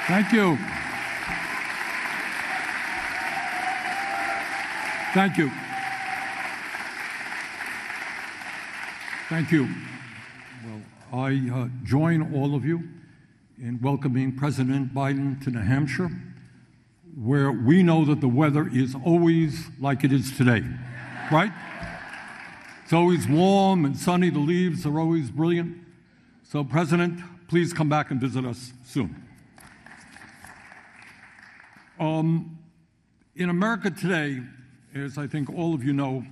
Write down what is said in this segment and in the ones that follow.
Thank you. Thank you. Thank you. Well, I join all of you in welcoming President Biden to New Hampshire, where we know that the weather is always like it is today, right? It's always warm and sunny. The leaves are always brilliant. So, President, please come back and visit us soon. In America today, as I think all of you know,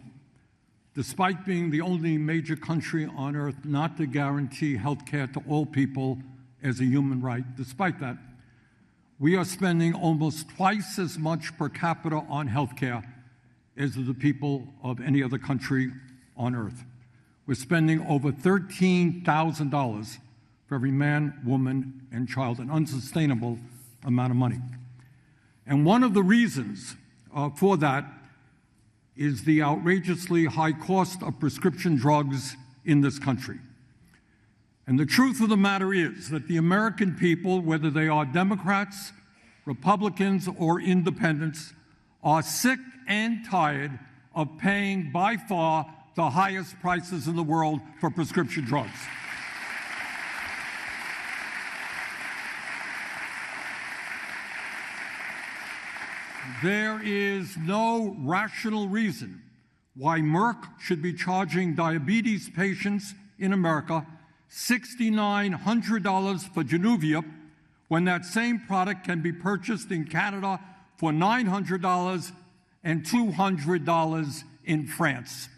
despite being the only major country on earth not to guarantee health care to all people as a human right, despite that, we are spending almost twice as much per capita on health care as the people of any other country on earth. We're spending over $13,000 for every man, woman, and child, an unsustainable amount of money. And one of the reasons for that is the outrageously high cost of prescription drugs in this country. And the truth of the matter is that the American people, whether they are Democrats, Republicans, or independents, are sick and tired of paying by far the highest prices in the world for prescription drugs. There is no rational reason why Merck should be charging diabetes patients in America $6,900 for Januvia when that same product can be purchased in Canada for $900 and $200 in France.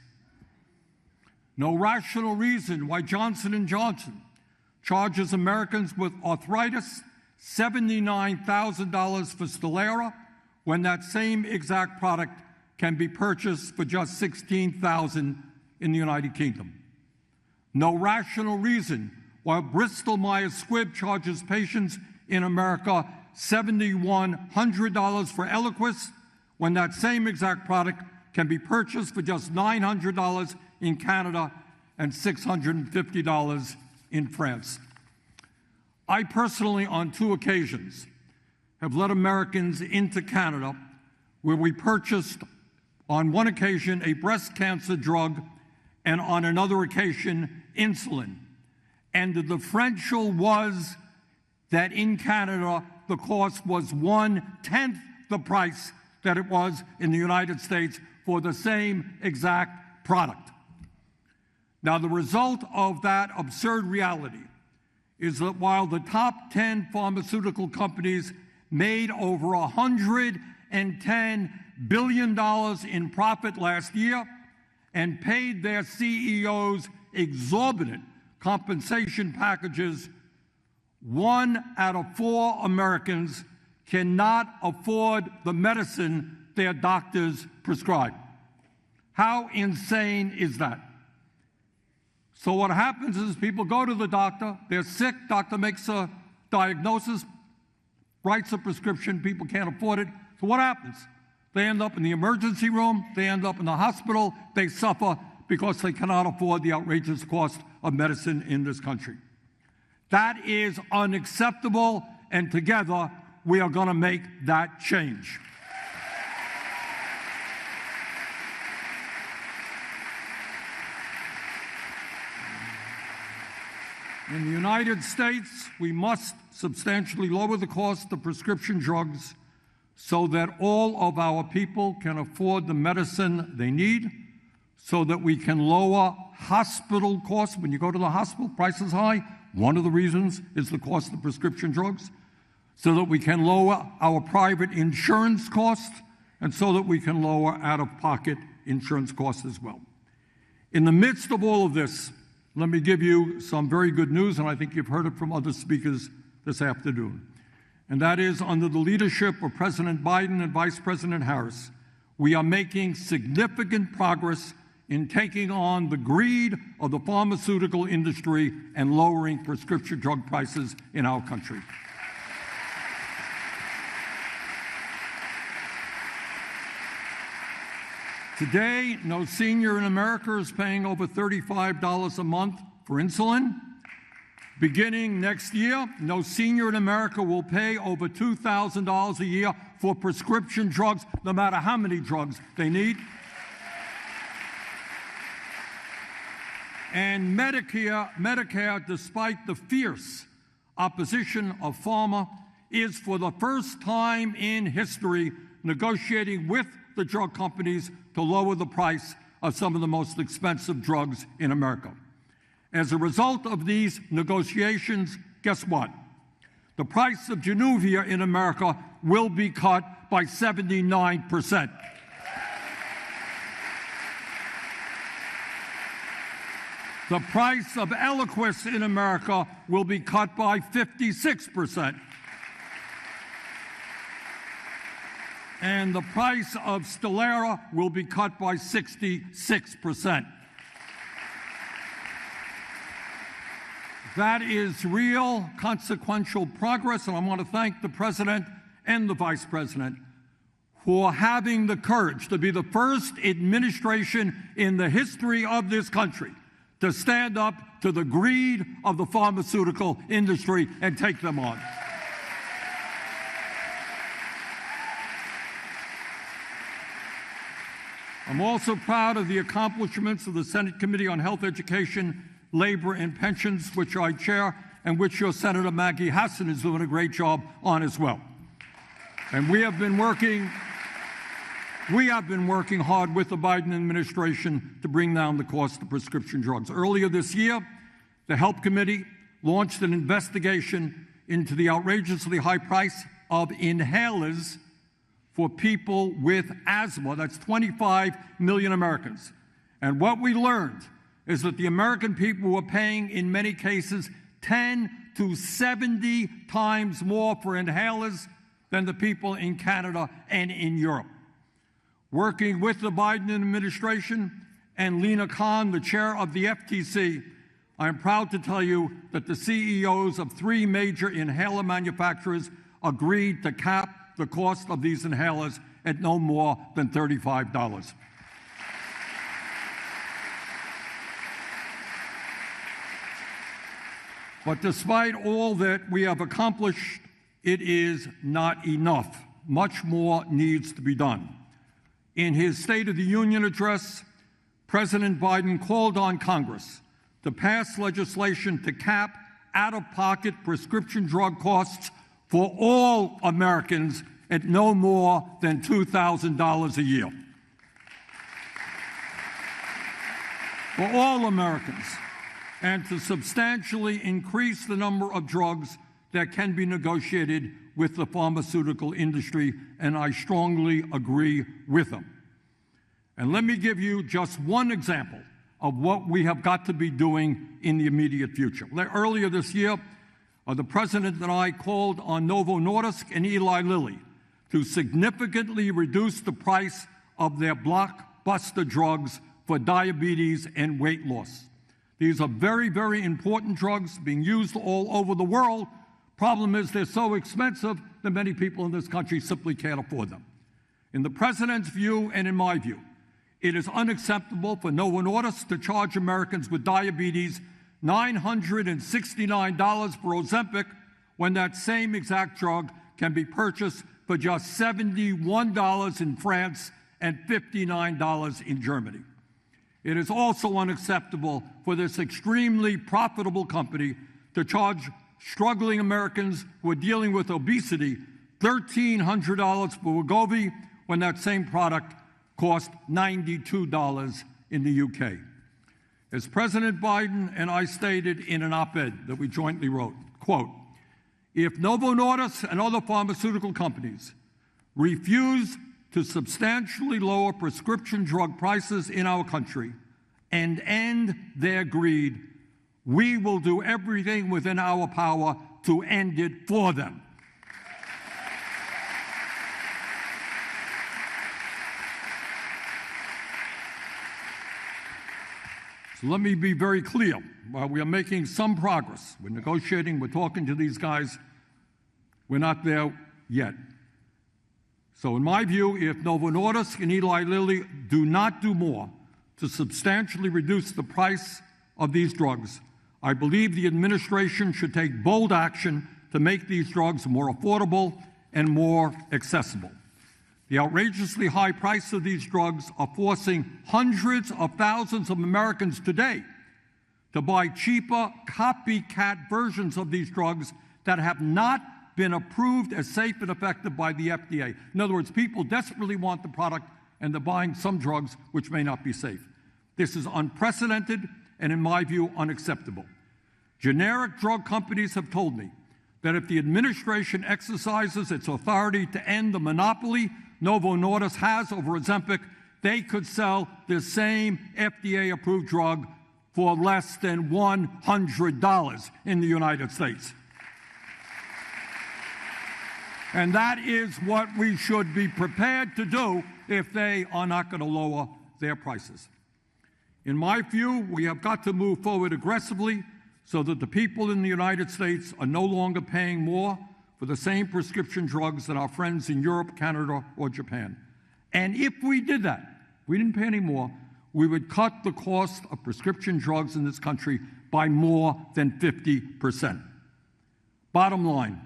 No rational reason why Johnson & Johnson charges Americans with arthritis $79,000 for Stelara when that same exact product can be purchased for just $16,000 in the United Kingdom. No rational reason why Bristol Myers Squibb charges patients in America $7,100 for Eliquis when that same exact product can be purchased for just $900 in Canada and $650 in France. I personally, on 2 occasions, have led Americans into Canada, where we purchased, on one occasion, a breast cancer drug, and on another occasion, insulin. And the differential was that in Canada, the cost was 1/10 the price that it was in the United States for the same exact product. Now, the result of that absurd reality is that while the top 10 pharmaceutical companies made over $110 billion in profit last year and paid their CEOs exorbitant compensation packages, 1 out of 4 Americans cannot afford the medicine their doctors prescribe. How insane is that? So what happens is people go to the doctor, they're sick, doctor makes a diagnosis, writes a prescription, people can't afford it. So what happens? They end up in the emergency room, they end up in the hospital, they suffer because they cannot afford the outrageous cost of medicine in this country. That is unacceptable, and together we are going to make that change. In the United States, we must substantially lower the cost of prescription drugs so that all of our people can afford the medicine they need, so that we can lower hospital costs. When you go to the hospital, price is high. One of the reasons is the cost of prescription drugs, so that we can lower our private insurance costs, and so that we can lower out-of-pocket insurance costs as well. In the midst of all of this, let me give you some very good news, and I think you've heard it from other speakers this afternoon. And that is, under the leadership of President Biden and Vice President Harris, we are making significant progress in taking on the greed of the pharmaceutical industry and lowering prescription drug prices in our country. Today, no senior in America is paying over $35 a month for insulin. Beginning next year, no senior in America will pay over $2,000 a year for prescription drugs, no matter how many drugs they need. And Medicare, despite the fierce opposition of pharma, is for the first time in history negotiating with the drug companies to lower the price of some of the most expensive drugs in America. As a result of these negotiations, guess what? The price of Januvia in America will be cut by 79%. The price of Eliquis in America will be cut by 56%. And the price of Stelara will be cut by 66%. That is real, consequential progress, and I want to thank the President and the Vice President for having the courage to be the first administration in the history of this country to stand up to the greed of the pharmaceutical industry and take them on. I'm also proud of the accomplishments of the Senate Committee on Health, Education, Labor, and Pensions, which I chair, and which your Senator Maggie Hassan is doing a great job on as well. And we have been working hard with the Biden administration to bring down the cost of prescription drugs. Earlier this year, the Health Committee launched an investigation into the outrageously high price of inhalers for people with asthma. That's 25 million Americans. And what we learned is that the American people were paying, in many cases, 10 to 70 times more for inhalers than the people in Canada and in Europe. Working with the Biden administration and Lena Khan, the chair of the FTC, I am proud to tell you that the CEOs of 3 major inhaler manufacturers agreed to cap the cost of these inhalers at no more than $35. But despite all that we have accomplished, it is not enough. Much more needs to be done. In his State of the Union address, President Biden called on Congress to pass legislation to cap out-of-pocket prescription drug costs for all Americans at no more than $2,000 a year. For all Americans, and to substantially increase the number of drugs that can be negotiated with the pharmaceutical industry, and I strongly agree with them. And let me give you just one example of what we have got to be doing in the immediate future. Earlier this year, the President and I called on Novo Nordisk and Eli Lilly to significantly reduce the price of their blockbuster drugs for diabetes and weight loss. These are very, very important drugs being used all over the world. Problem is they're so expensive that many people in this country simply can't afford them. In the President's view and in my view, it is unacceptable for Novo Nordisk to charge Americans with diabetes $969 for Ozempic when that same exact drug can be purchased for just $71 in France and $59 in Germany. It is also unacceptable for this extremely profitable company to charge struggling Americans who are dealing with obesity $1,300 for Wegovy when that same product cost $92 in the UK. As President Biden and I stated in an op-ed that we jointly wrote, quote, if Novo Nordisk and other pharmaceutical companies refuse to substantially lower prescription drug prices in our country and end their greed, we will do everything within our power to end it for them. So let me be very clear. While we are making some progress, we're negotiating, we're talking to these guys, we're not there yet. So in my view, if Novo Nordisk and Eli Lilly do not do more to substantially reduce the price of these drugs, I believe the administration should take bold action to make these drugs more affordable and more accessible. The outrageously high price of these drugs are forcing hundreds of thousands of Americans today to buy cheaper copycat versions of these drugs that have not been approved as safe and effective by the FDA. In other words, people desperately want the product and they're buying some drugs which may not be safe. This is unprecedented and, in my view, unacceptable. Generic drug companies have told me that if the administration exercises its authority to end the monopoly Novo Nordisk has over Ozempic, they could sell the same FDA-approved drug for less than $100 in the United States. And that is what we should be prepared to do if they are not going to lower their prices. In my view, we have got to move forward aggressively so that the people in the United States are no longer paying more for the same prescription drugs than our friends in Europe, Canada, or Japan. And if we did that, we didn't pay any more, we would cut the cost of prescription drugs in this country by more than 50%. Bottom line,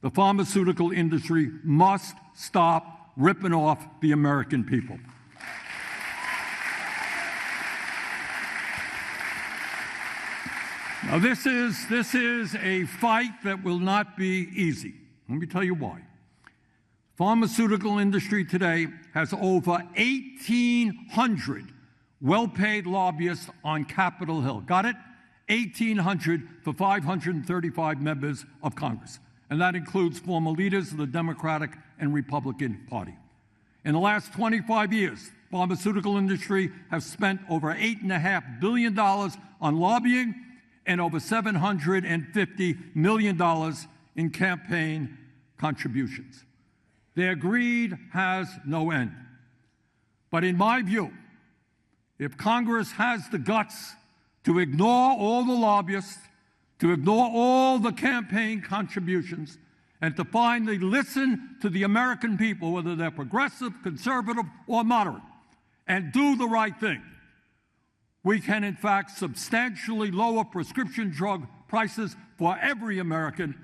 the pharmaceutical industry must stop ripping off the American people. Now, this is a fight that will not be easy. Let me tell you why. Pharmaceutical industry today has over 1,800 well-paid lobbyists on Capitol Hill. Got it? 1,800 for 535 members of Congress. And that includes former leaders of the Democratic and Republican Party. In the last 25 years, pharmaceutical industry has spent over $8.5 billion on lobbying and over $750 million in campaign contributions. Their greed has no end. But in my view, if Congress has the guts to ignore all the lobbyists, to ignore all the campaign contributions, and to finally listen to the American people, whether they're progressive, conservative, or moderate, and do the right thing, we can, in fact, substantially lower prescription drug prices for every American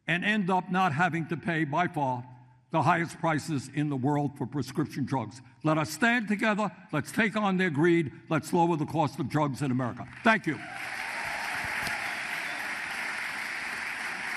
and end up not having to pay, by far, the highest prices in the world for prescription drugs. Let us stand together. Let's take on their greed. Let's lower the cost of drugs in America. Thank you.